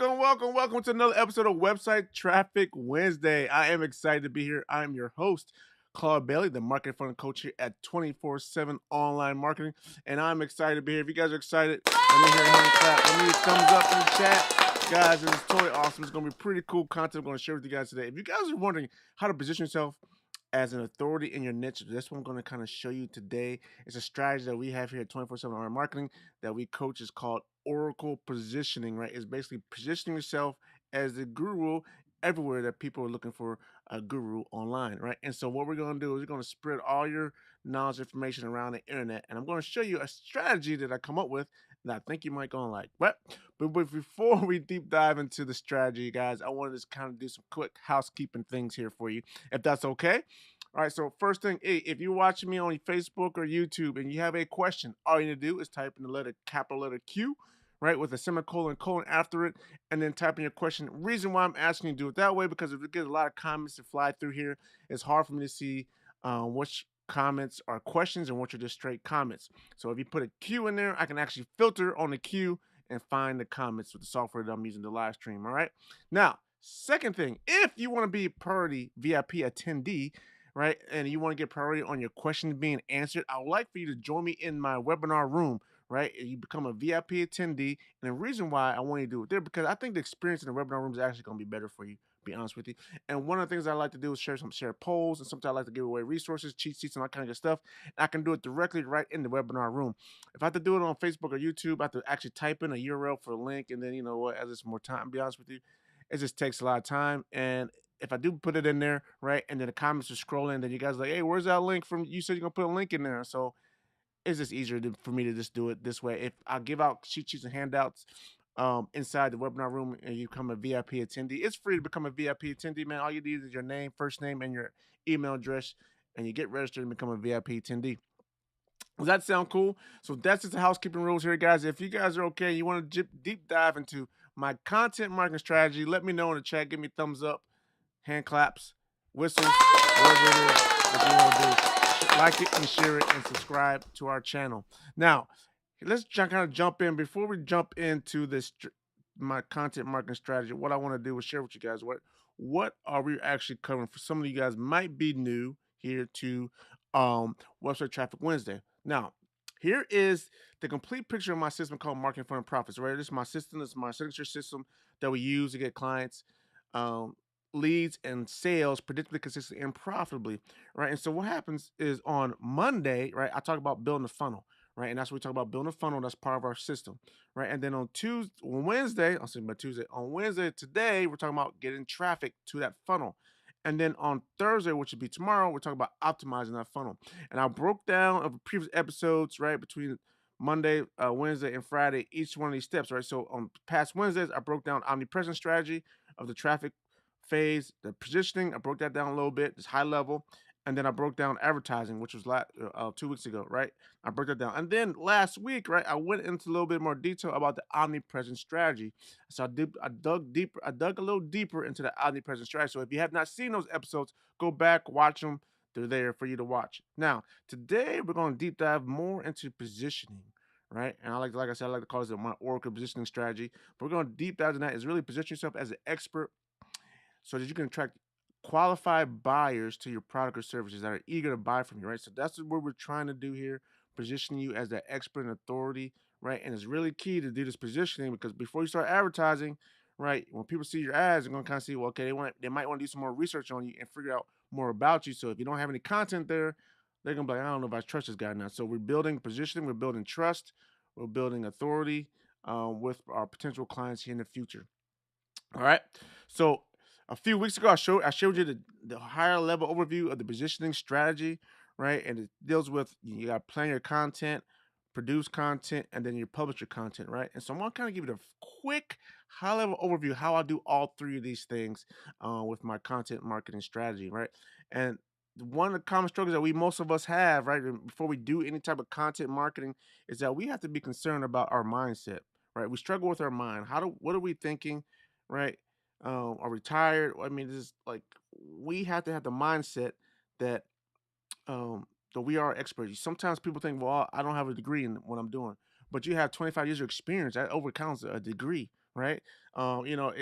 Welcome to another episode of Website Traffic Wednesday. I am excited to be here. I am your host, Claude Bailey, the marketing front coach here at 24/7 Online Marketing, and I'm excited to be here. If you guys are excited, let me hear a hand clap. Let me hear a thumbs up in the chat. Guys, this is totally awesome. It's going to be pretty cool content I'm going to share with you guys today. If you guys are wondering how to position yourself as an authority in your niche, that's what I'm going to kind of show you today. It's a strategy that we have here at 24/7 Online Marketing that we coach. Is called Oracle positioning, right? It's basically positioning yourself as the guru everywhere that people are looking for a guru online, right? And so what we're going to do is we're going to spread all your knowledge information around the internet, and I'm going to show you a strategy that I come up with that I think you might go and like. But before we deep dive into the strategy, guys, I wanted to just kind of do some quick housekeeping things here for you, if that's okay. All right, so first thing, hey, if you're watching me on Facebook or YouTube and you have a question, all you need to do is type in the capital letter Q, right, with a semicolon, colon after it, and then type in your question. Reason why I'm asking you to do it that way, because if you get a lot of comments that fly through here, it's hard for me to see which comments are questions and which are just straight comments. So if you put a Q in there, I can actually filter on the Q and find the comments with the software that I'm using to live stream. All right. Now, second thing, if you want to be a priority VIP attendee, right, and you want to get priority on your questions being answered, I would like for you to join me in my webinar room, right? You become a VIP attendee. And the reason why I want you to do it there, because I think the experience in the webinar room is actually going to be better for you, to be honest with you. And one of the things I like to do is share polls, and sometimes I like to give away resources, cheat sheets, and all kind of good stuff. And I can do it directly right in the webinar room. If I have to do it on Facebook or YouTube, I have to actually type in a URL for a link, and then, you know what, as it's more time, to be honest with you, it just takes a lot of time. And if I do put it in there, right, and then the comments are scrolling, then you guys are like, hey, where's that link from? You said you're gonna put a link in there. So it's just easier for me to just do it this way. If I give out cheat sheets and handouts inside the webinar room and you become a VIP attendee, it's free to become a VIP attendee, man. All you need is your name, first name, and your email address, and you get registered and become a VIP attendee. Does that sound cool? So that's just the housekeeping rules here, guys. If you guys are okay, you want to deep dive into my content marketing strategy, let me know in the chat. Give me thumbs up, hand claps, whistles, whatever it is that you want to do. Like it and share it and subscribe to our channel. Now, let's kind of jump in. Before we jump into this, my content marketing strategy, what I want to do is share with you guys what are we actually covering. For some of you guys might be new here to Website Traffic Wednesday. Now, here is the complete picture of my system called Marketing Fund and Profits. Right, this is my system. This is my signature system that we use to get clients um, leads and sales predictably, consistently, and profitably, right? And so what happens is on Monday, right, I talk about building a funnel, right? And that's what we talk about, building a funnel. That's part of our system, right? And then on Wednesday, I'll say by Tuesday, on Wednesday today, we're talking about getting traffic to that funnel. And then on Thursday, which would be tomorrow, we're talking about optimizing that funnel. And I broke down of previous episodes, right, between Monday, Wednesday, and Friday, each one of these steps, right? So on past Wednesdays, I broke down omnipresent strategy of the traffic phase, the positioning. I broke that down a little bit, just high level. And then I broke down advertising, which was 2 weeks ago, right? I broke that down. And then last week, right, I went into a little bit more detail about the omnipresent strategy. So I dug deeper. I dug a little deeper into the omnipresent strategy. So if you have not seen those episodes, go back, watch them. They're there for you to watch. Now, today we're going to deep dive more into positioning, right? And like I said, I like to call this my Oracle positioning strategy. But we're going to deep dive into that. Is really position yourself as an expert so that you can attract qualified buyers to your product or services that are eager to buy from you, right? So that's what we're trying to do here, positioning you as that expert and authority, right? And it's really key to do this positioning because before you start advertising, right, when people see your ads, they're gonna kind of see, well, okay, they might want to do some more research on you and figure out more about you. So if you don't have any content there, they're gonna be like, I don't know if I trust this guy now. So we're building positioning, we're building trust, we're building authority with our potential clients here in the future. All right. So a few weeks ago, I showed you the higher level overview of the positioning strategy, right? And it deals with you got to plan your content, produce content, and then you publish your content, right? And so I'm gonna kind of give you the quick high level overview how I do all three of these things with my content marketing strategy, right? And one of the common struggles that most of us have, right, before we do any type of content marketing, is that we have to be concerned about our mindset, right? We struggle with our mind. What are we thinking? Right? Are we tired? I mean, this is like we have to have the mindset that that we are experts. Sometimes people think, well, I don't have a degree in what I'm doing, but you have 25 years of experience. That overcounts a degree, right? You know,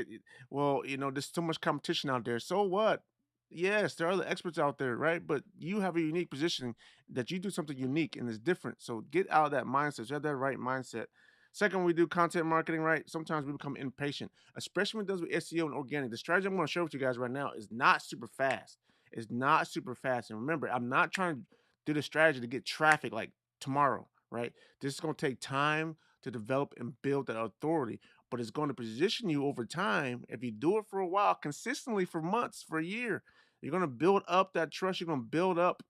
well, you know, there's so much competition out there. So what? Yes, there are other experts out there, right? But you have a unique position that you do something unique and it's different. So get out of that mindset. You have that right mindset. Second, we do content marketing, right? Sometimes we become impatient, especially when it does with SEO and organic. The strategy I'm going to share with you guys right now is not super fast. It's not super fast. And remember, I'm not trying to do the strategy to get traffic like tomorrow, right? This is going to take time to develop and build that authority, but it's going to position you over time. If you do it for a while, consistently for months, for a year, you're going to build up that trust. You're going to build up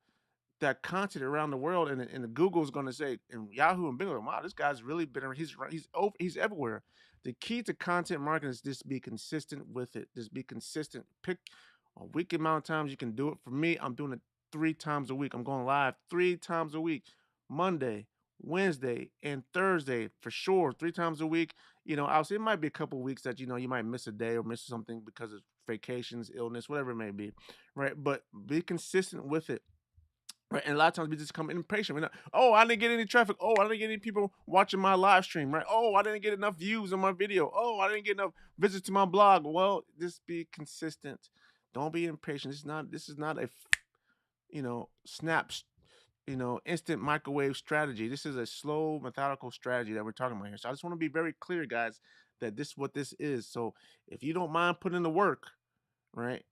that content around the world, and the Google's going to say, and Yahoo and Bing, like, wow, this guy's really been, he's everywhere. The key to content marketing is just be consistent with it. Just be consistent. Pick a week amount of times you can do it. For me, I'm doing it 3 times a week. I'm going live 3 times a week, Monday, Wednesday, and Thursday for sure. 3 times a week. You know, obviously it might be a couple weeks that you might miss a day or miss something because of vacations, illness, whatever it may be, right? But be consistent with it. Right. And a lot of times we just become impatient. We're not, oh, I didn't get any traffic. Oh, I didn't get any people watching my live stream. Right. Oh, I didn't get enough views on my video. Oh, I didn't get enough visits to my blog. Well, just be consistent. Don't be impatient. This is not a snaps, instant microwave strategy. This is a slow, methodical strategy that we're talking about here. So I just want to be very clear, guys, that this is what this is. So if you don't mind putting in the work, right?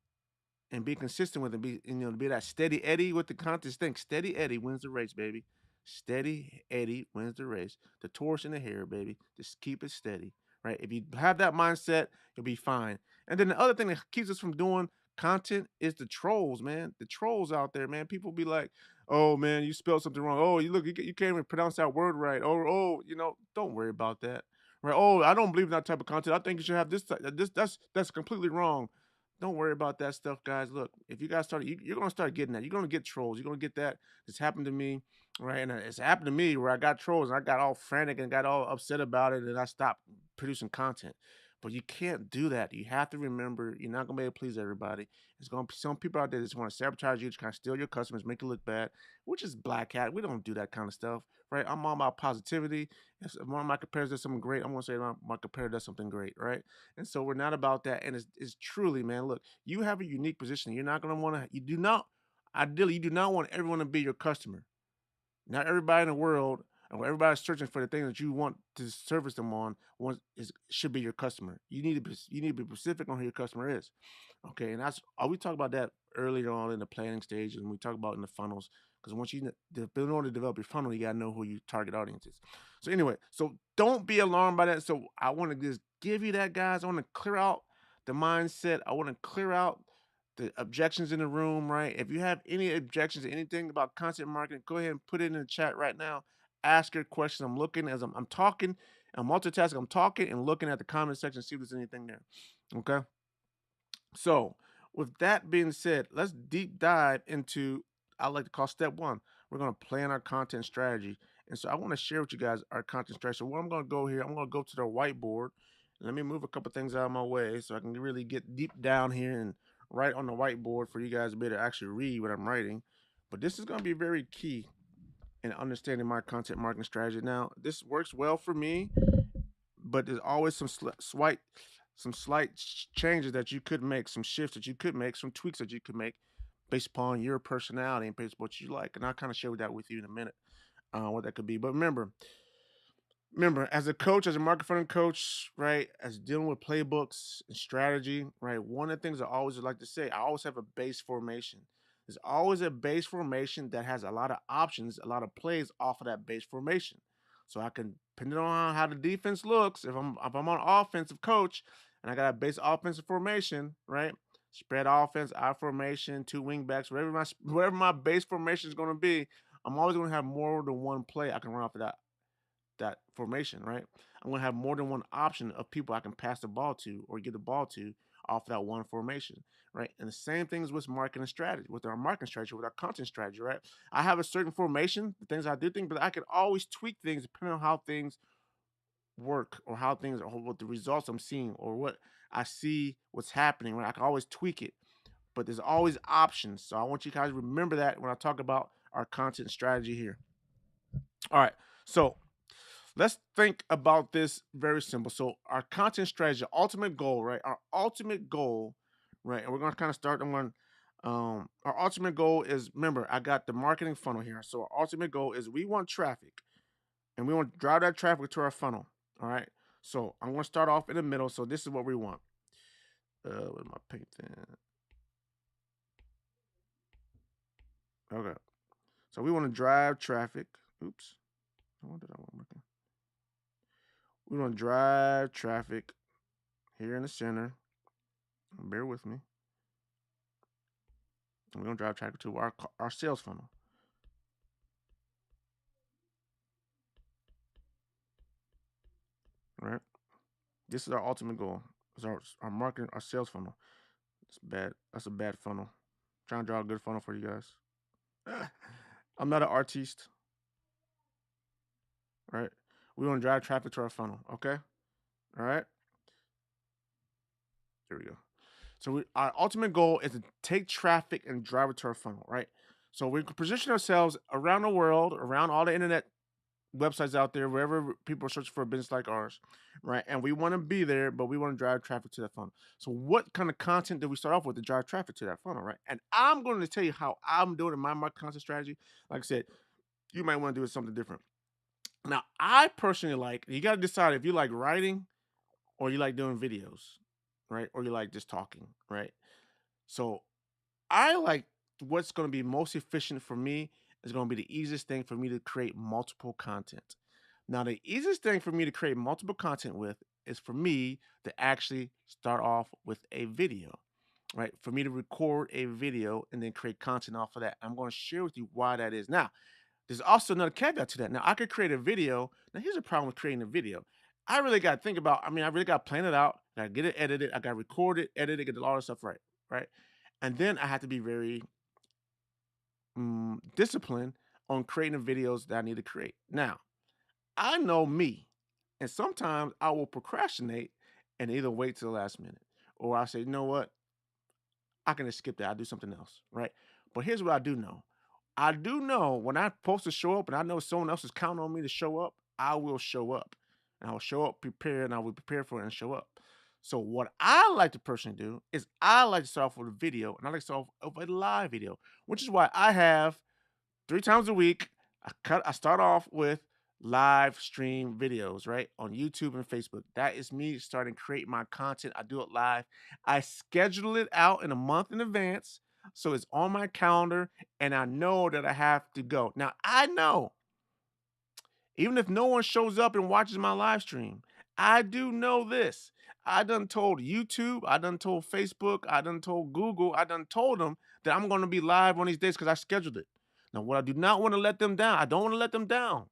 And be consistent with it. Be that steady Eddie with the contest thing. Steady Eddie wins the race, baby. Steady Eddie wins the race. The torch in the hair, baby. Just keep it steady, right? If you have that mindset, you'll be fine. And then the other thing that keeps us from doing content is the trolls, man. The trolls out there, man. People be like, "Oh man, you spelled something wrong. Oh, you can't even pronounce that word right." Oh, don't worry about that, right? Oh, I don't believe in that type of content. I think you should have that's completely wrong. Don't worry about that stuff, guys. Look, if you guys start, you're gonna start getting that. You're gonna get trolls. You're gonna get that. It's happened to me, right? And it's happened to me where I got trolls and I got all frantic and got all upset about it, and I stopped producing content. But you can't do that. You have to remember, you're not gonna be able to please everybody. There's gonna be some people out there that just want to sabotage you, to kind of steal your customers, make you look bad, which is black hat. We don't do that kind of stuff, right? I'm all about positivity. If one of my competitors does something great, I'm gonna say my competitor does something great, right? And so we're not about that. And it's truly, man, look, you have a unique position. You're not going to want to, you do not, ideally, you do not want everyone to be your customer. Not everybody in the world, or everybody's searching for the thing that you want to service them on, should be your customer. You need to be specific on who your customer is. Okay, and we talked about that earlier on in the planning stage, and we talk about in the funnels. Because once in order to develop your funnel, you gotta know who your target audience is. So anyway, so don't be alarmed by that. So I want to just give you that, guys. I want to clear out the mindset. I want to clear out the objections in the room, right? If you have any objections to anything about content marketing, go ahead and put it in the chat right now. Ask your question. I'm looking as I'm talking, I'm multitasking. I'm talking and looking at the comment section to see if there's anything there. Okay. So, with that being said, let's deep dive into I like to call step one. We're going to plan our content strategy. And so I want to share with you guys our content strategy. So what I'm going to go here, I'm going to go to the whiteboard. Let me move a couple things out of my way so I can really get deep down here and write on the whiteboard for you guys to be able to actually read what I'm writing. But this is going to be very key in understanding my content marketing strategy. Now, this works well for me, but there's always some slight changes that you could make, some shifts that you could make, some tweaks that you could make based upon your personality and based on what you like. And I'll kind of share that with you in a minute, what that could be. But remember, as a coach, as a market funding coach, right, as dealing with playbooks and strategy, right, one of the things I always like to say, I always have a base formation. There's always a base formation that has a lot of options, a lot of plays off of that base formation. So I can, depending on how the defense looks, if I'm on offensive coach and I got a base offensive formation, right? Spread offense, I formation, two wing backs, whatever my base formation is going to be, I'm always going to have more than one play I can run off of that formation, right? I'm going to have more than one option of people I can pass the ball to or get the ball to off of that one formation, right? And the same thing is with marketing strategy, with our marketing strategy, with our content strategy, right? I have a certain formation, the things I do think, but I can always tweak things depending on how things work or how things or what the results I'm seeing or what I see what's happening, right? I can always tweak it, but there's always options. So I want you guys to remember that when I talk about our content strategy here. All right. So Let's think about this very simple. So our content strategy, ultimate goal, right? Our ultimate goal, right? And we're gonna kind of start. I'm going. Our ultimate goal is, remember, I got the marketing funnel here. So our ultimate goal is we want traffic, and we want to drive that traffic to our funnel. All right. So I'm gonna start off in the middle. So this is what we want. With my paint then. Okay. So we want to drive traffic. Oops. What did I want? We want to drive traffic here in the center. Bear with me. We're gonna drive traffic to our sales funnel. Right. This is our ultimate goal. Is our marketing, our sales funnel. It's bad. That's a bad funnel. Trying to draw a good funnel for you guys. I'm not an artiste. Right. We want to drive traffic to our funnel. Okay. All right. There we go. So our ultimate goal is to take traffic and drive it to our funnel. Right. So we can position ourselves around the world, around all the internet websites out there, wherever people are searching for a business like ours, right? And we want to be there, but we want to drive traffic to that funnel. So, what kind of content do we start off with to drive traffic to that funnel, right? And I'm going to tell you how I'm doing in my market content strategy. Like I said, you might want to do it something different. Now, I personally you got to decide if you like writing or you like doing videos, right? Or you like just talking, right? So, I like what's going to be most efficient for me is going to be the easiest thing for me to create multiple content. Now, the easiest thing for me to create multiple content with is for me to actually start off with a video, right? For me to record a video and then create content off of that. I'm going to share with you why that is. Now, there's also another caveat to that. Now, I could create a video. Now, here's a problem with creating a video. I really got to think about, I really got to plan it out. I got to get it edited. I got to record it, edit it, get all this stuff right, right? And then I have to be very disciplined on creating the videos that I need to create. Now, I know me, and sometimes I will procrastinate and either wait till the last minute, or I say, you know what, I can just skip that. I'll do something else, right? But here's what I do know. I do know when I'm supposed to show up and I know someone else is counting on me to show up, I will show up. And I'll show up prepared and I will prepare for it and show up. So what I like to personally do is I like to start off with a video and I like to start off with a live video, which is why I have 3 times a week. I start off with live stream videos, right? On YouTube and Facebook. That is me starting to create my content. I do it live. I schedule it out in a month in advance. So it's on my calendar and I know that I have to go. Now I know even if no one shows up and watches my live stream, I do know this. I done told YouTube, I done told Facebook, I done told Google, I done told them that I'm going to be live on these days because I scheduled it. Now, what I do not want to let them down, I don't want to let them down.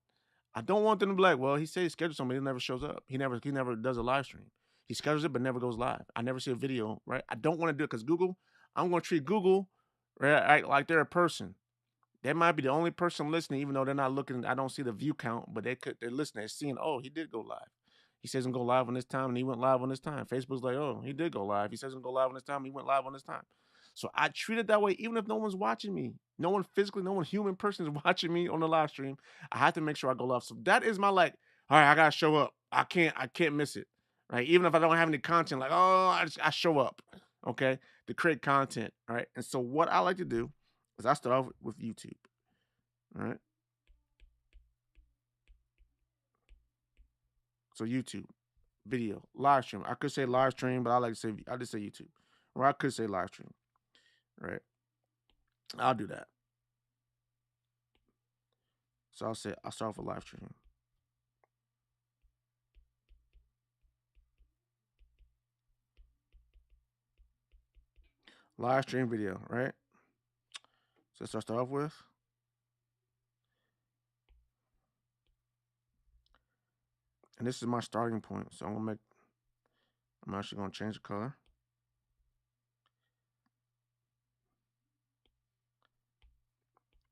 I don't want them to be like, well, he said he scheduled something, he never shows up. He never does a live stream. He schedules it, but never goes live. I never see a video, right? I don't want to do it because Google, I'm going to treat Google, right, like they're a person. They might be the only person listening, even though they're not looking. I don't see the view count, but they're listening. They're seeing, oh, he did go live. He says he'll go live on this time, and he went live on this time. Facebook's like, oh, he did go live. He says he'll go live on this time, he went live on this time. So I treat it that way, even if no one's watching me. No one physically, no one human person is watching me on the live stream. I have to make sure I go live. So that is my all right, I gotta show up. I can't miss it. Right. Even if I don't have any content, I show up. Okay. To create content. All right. And so what I like to do is I start off with YouTube. All right. So YouTube, video, live stream. I could say live stream, but I just say YouTube. Or I could say live stream. Right. I'll do that. So I'll start off with live stream. Live stream video, right? So that's what I start off with. And this is my starting point. So I'm actually gonna change the color.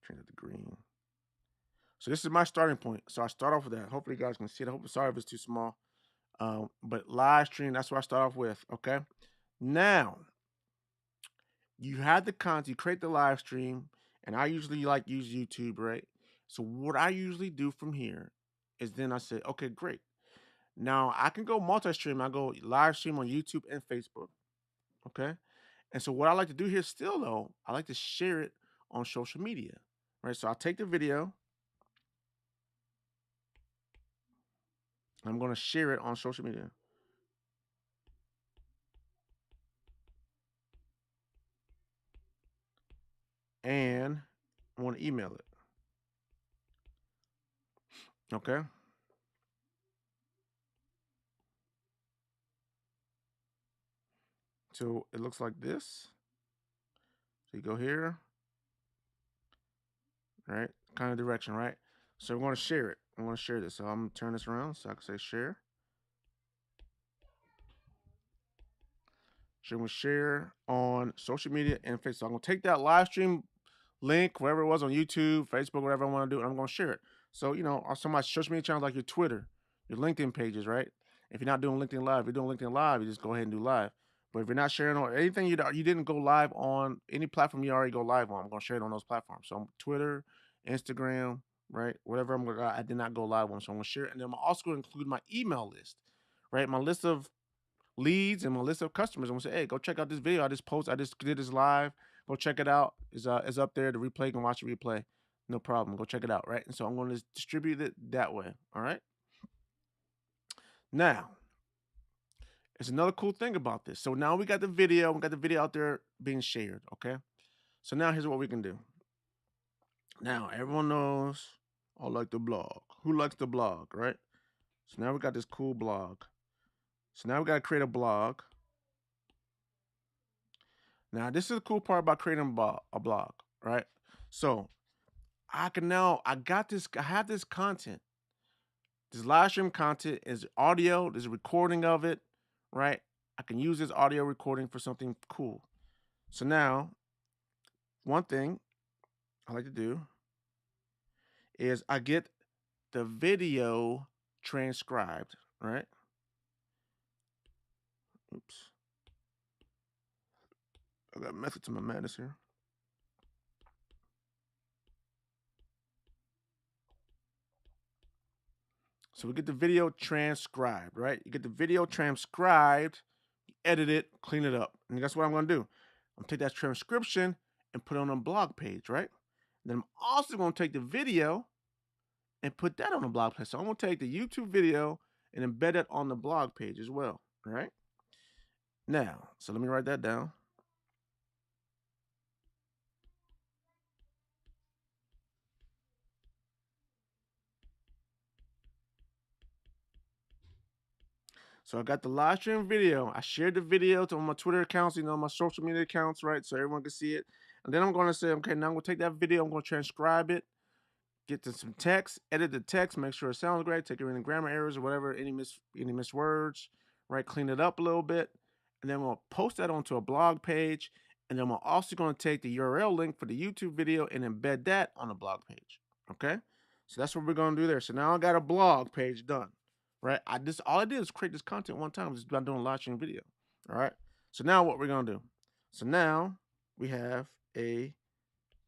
Change it to green. So this is my starting point. So I start off with that. Hopefully you guys can see it. Sorry if it's too small. But live stream, that's what I start off with. Okay. Now you have the content, you create the live stream, and I usually use YouTube, right? So what I usually do from here is then I said, okay, great. Now I can go multi-stream. I go live stream on YouTube and Facebook. Okay. And so what I like to do here still though, I like to share it on social media. Right. So I'll take the video. I'm going to share it on social media. And I want to email it. Okay. So it looks like this. So you go here, right? Kind of direction, right? So we're going to share it. I'm going to share this. So I'm going to turn this around so I can say share. So I'm going to share on social media and Facebook. So I'm going to take that live stream link, wherever it was on YouTube, Facebook, whatever I want to do, and I'm going to share it. So, on some of my social media channels like your Twitter, your LinkedIn pages, right? If you're not doing LinkedIn Live, if you're doing LinkedIn Live, you just go ahead and do live. But if you're not sharing on anything you didn't go live on, any platform you already go live on, I'm going to share it on those platforms. So Twitter, Instagram, right? Whatever I did not go live on. So I'm going to share it. And then I'm also going to include my email list, right? My list of leads and my list of customers. I'm gonna say, hey, go check out this video. I just did this live. Go check it out. It's up there. The replay, you can watch the replay. No problem. Go check it out, right? And so I'm going to distribute it that way. All right. Now, there's another cool thing about this. So now we got the video. We got the video out there being shared. Okay. So now here's what we can do. Now everyone knows I like the blog. Who likes the blog, right? So now we got this cool blog. So now we got to create a blog. Now, this is the cool part about creating a blog, right? So I have this content. This live stream content is audio, there's a recording of it, right? I can use this audio recording for something cool. So now, one thing I like to do is I get the video transcribed, right? Oops. I got method to my madness here. So we get the video transcribed, right? You get the video transcribed, edit it, clean it up. And guess what I'm going to do? I'm going to take that transcription and put it on a blog page, right? And then I'm also going to take the video and put that on the blog page. So I'm going to take the YouTube video and embed it on the blog page as well, right? Now, so let me write that down. So I got the live stream video. I shared the video to my Twitter accounts, my social media accounts, right? So everyone can see it. And then I'm going to say, okay, now I'm going to take that video. I'm going to transcribe it, get to some text, edit the text, make sure it sounds great, take any grammar errors or whatever, any missed words, right? Clean it up a little bit. And then we'll post that onto a blog page. And then we're also going to take the URL link for the YouTube video and embed that on the blog page. Okay. So that's what we're going to do there. So now I got a blog page done. Right. All I did is create this content one time just by doing a live stream video. All right. So now what we're going to do. So now we have a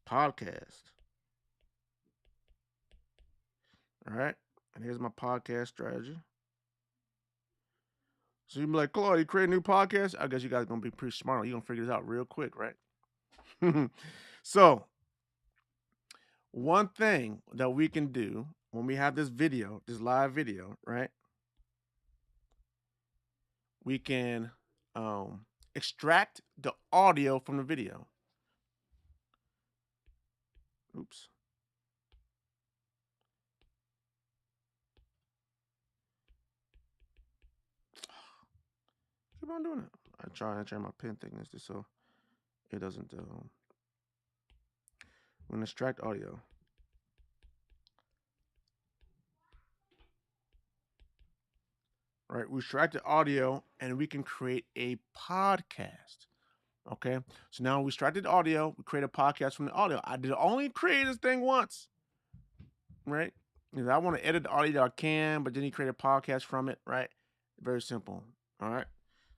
podcast. All right. And here's my podcast strategy. So you'd be like, Claude, you create a new podcast? I guess you guys are going to be pretty smart. You're going to figure this out real quick, right? So one thing that we can do when we have this video, this live video, right? We can extract the audio from the video. Oops. Keep on doing it. I try my pen thickness just so it doesn't. We're gonna extract audio. Right, we extract the audio and we can create a podcast. Okay, so now we extracted the audio, we create a podcast from the audio. I did only create this thing once, right? If I want to edit the audio, I can, but then you create a podcast from it, right? Very simple. All right.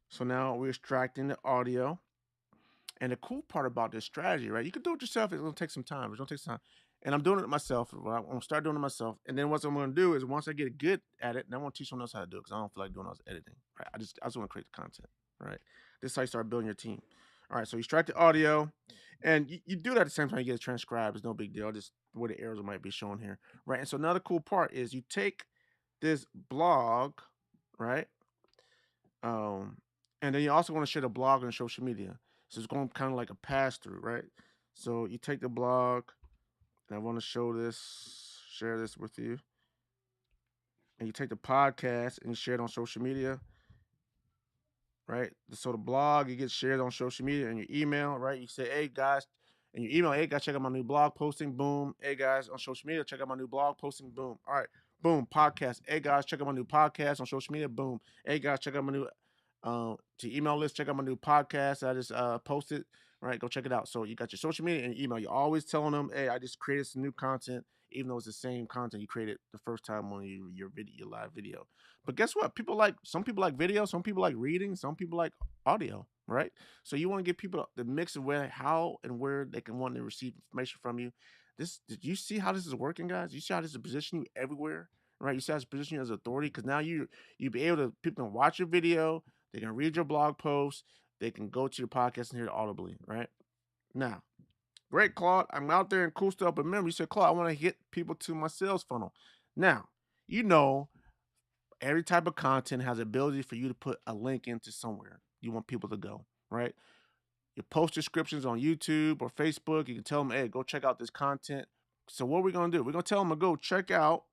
So now we're extracting the audio. And the cool part about this strategy, right? You can do it yourself. It's going to take some time. It's going to take some time. And I'm doing it myself. I'm gonna start doing it myself. And then what I'm gonna do is once I get good at it, then I want to teach someone else how to do it because I don't feel like doing all this editing. Right. I just want to create the content. Right. This is how you start building your team. All right. So you extract the audio and you do that at the same time you get it transcribed. It's no big deal. Just where the arrows might be shown here. Right. And so another cool part is you take this blog, right? Um, and then you also want to share the blog on social media. So it's going kind of like a pass through, right? So you take the blog, and I want to share this with you. And you take the podcast and you share it on social media, right? So the blog, you get shared on social media and your email, right? You say, hey guys, and your email, hey guys, check out my new blog posting, boom. Hey guys, on social media, check out my new blog posting, boom. All right, boom, podcast. Hey guys, check out my new podcast on social media, boom. Hey guys, check out my new to email list, check out my new podcast I just posted. Right, go check it out. So you got your social media and your email. You're always telling them, hey, I just created some new content, even though it's the same content you created the first time on your video, your live video. But guess what? Some people like video, some people like reading, some people like audio, right? So you want to give people the mix of where, how, and where they can want to receive information from you. Did you see how this is working, guys? You see how this is positioning you everywhere, right? You see how it's positioning you as authority because now you be able to people can watch your video, they can read your blog post, they can go to your podcast and hear it audibly, right? Now, great, Claude. I'm out there and cool stuff. But remember, you said, Claude, I want to get people to my sales funnel. Now, you know every type of content has the ability for you to put a link into somewhere you want people to go, right? Your post descriptions on YouTube or Facebook, you can tell them, hey, go check out this content. So what are we going to do? We're going to tell them to go check out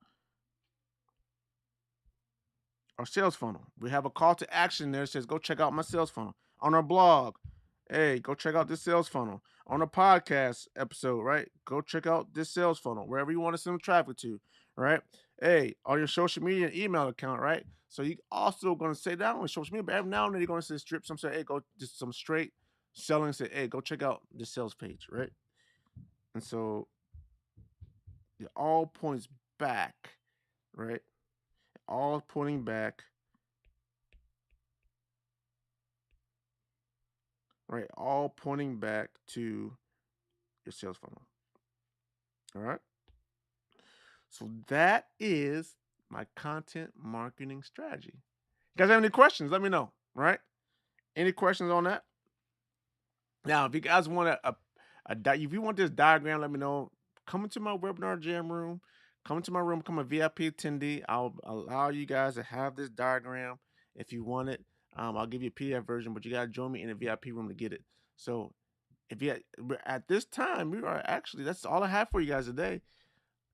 our sales funnel. We have a call to action there that says, go check out my sales funnel. On our blog, hey, go check out this sales funnel. On a podcast episode, right? Go check out this sales funnel, wherever you want to send traffic to, right? Hey, on your social media and email account, right? So you also going to say that on social media, but every now and then you're going to say strip some, say, hey, go just some straight selling, say, hey, go check out the sales page, right? And so it all points back, right? All pointing back, right? All pointing back to your sales funnel. All right. So that is my content marketing strategy. You guys have any questions? Let me know. Right? Any questions on that? Now, if you guys want if you want this diagram, let me know. Come into my webinar jam room. Come into my room. Become a VIP attendee. I'll allow you guys to have this diagram if you want it. I'll give you a PDF version, but you gotta join me in the VIP room to get it. So if you at this time, we are actually that's all I have for you guys today.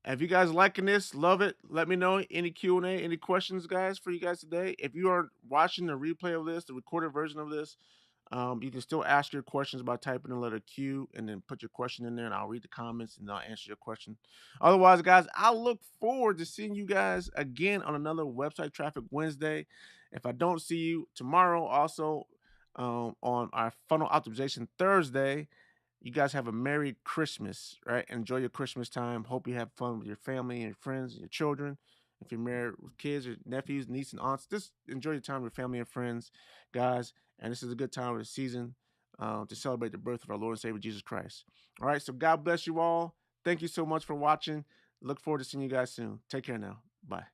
If you guys liking this, love it, let me know. Any Q&A, any questions, guys, for you guys today. If you are watching the replay of this, the recorded version of this, you can still ask your questions by typing the letter Q and then put your question in there, and I'll read the comments and I'll answer your question. Otherwise, guys, I look forward to seeing you guys again on another Website Traffic Wednesday. If I don't see you tomorrow, also on our Funnel Optimization Thursday, you guys have a Merry Christmas, right? Enjoy your Christmas time. Hope you have fun with your family and your friends and your children. If you're married with kids or nephews, nieces, and aunts, just enjoy your time with family and friends, guys. And this is a good time of the season to celebrate the birth of our Lord and Savior Jesus Christ. All right, so God bless you all. Thank you so much for watching. Look forward to seeing you guys soon. Take care now. Bye.